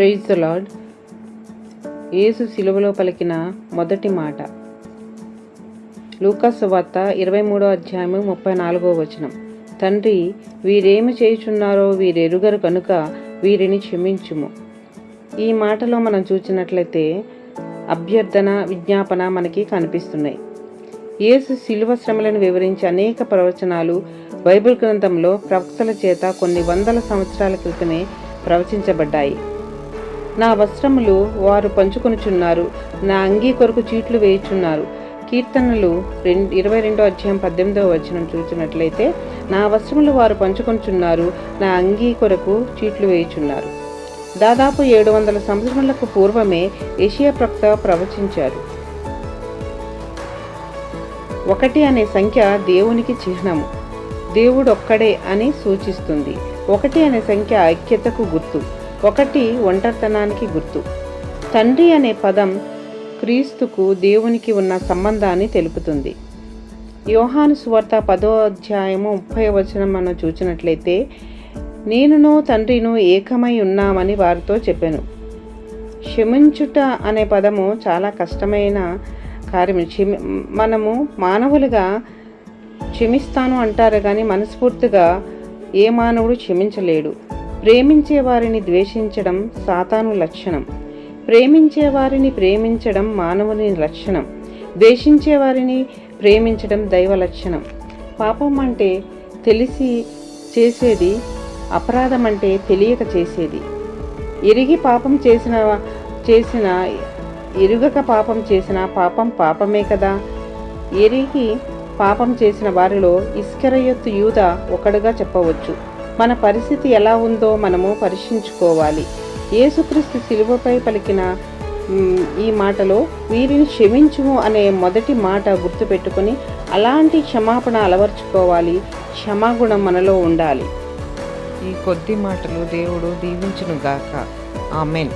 Praise the lord. యేసు సిలువలో పలికిన మొదటి మాట. లూకా సువార్త 23:34. తండ్రి, వీరేమి చేయుచున్నారో వీరెరుగరు కనుక వీరిని క్షమించుము. ఈ మాటలో మనం చూసినట్లయితే అభ్యర్థన, విజ్ఞాపన మనకి కనిపిస్తున్నాయి. యేసు శిలువ శ్రమలను వివరించి అనేక ప్రవచనాలు బైబిల్ గ్రంథంలో ప్రవక్తల చేత కొన్ని వందల సంవత్సరాల క్రితమే ప్రవచించబడ్డాయి. నా వస్త్రములు వారు పంచుకొనుచున్నారు, నా అంగీ కొరకు చీట్లు వేయుచున్నారు. కీర్తనలు 22:18 చూసినట్లయితే, నా వస్త్రములు వారు పంచుకొనుచున్నారు, నా అంగీ కొరకు చీట్లు వేయుచున్నారు. దాదాపు 700 సంవత్సరములకు పూర్వమే యెషయా ప్రవక్త ప్రవచించారు. 1 అనే సంఖ్య దేవునికి చిహ్నము, దేవుడు ఒక్కడే అని సూచిస్తుంది. 1 అనే సంఖ్య ఐక్యతకు గుర్తు, 1 ఒంటరితనానికి గుర్తు. తండ్రి అనే పదం క్రీస్తుకు దేవునికి ఉన్న సంబంధాన్ని తెలుపుతుంది. యోహాను సువార్త 10:30 మనం చూసినట్లయితే, నేనును తండ్రిను ఏకమై ఉన్నామని వారితో చెప్పాను. క్షమించుట అనే పదము చాలా కష్టమైన కార్యం. మనము మానవులుగా క్షమిస్తాను అంటారు కానీ మనస్ఫూర్తిగా ఏ మానవుడు క్షమించలేడు. ప్రేమించే వారిని ద్వేషించడం సాతాను లక్షణం, ప్రేమించే వారిని ప్రేమించడం మానవుని లక్షణం, ద్వేషించే వారిని ప్రేమించడం దైవ లక్షణం. పాపం అంటే తెలిసి చేసేది, అపరాధం అంటే తెలియక చేసేది. ఎరిగి పాపం ఎరుగక పాపం చేసిన పాపం పాపమే కదా. ఎరిగి పాపం చేసిన వారిలో ఇస్కరియోతు యూద ఒకడుగా చెప్పవచ్చు. మన పరిస్థితి ఎలా ఉందో మనము పరీక్షించుకోవాలి. యేసుక్రీస్తు శిలువపై పలికిన ఈ మాటలో వీరిని క్షమించుము అనే మొదటి మాట గుర్తుపెట్టుకొని అలాంటి క్షమాపణ అలవర్చుకోవాలి. క్షమాగుణం మనలో ఉండాలి. ఈ కొద్ది మాటలు దేవుడు దీవించునుగాక. ఆమెన్.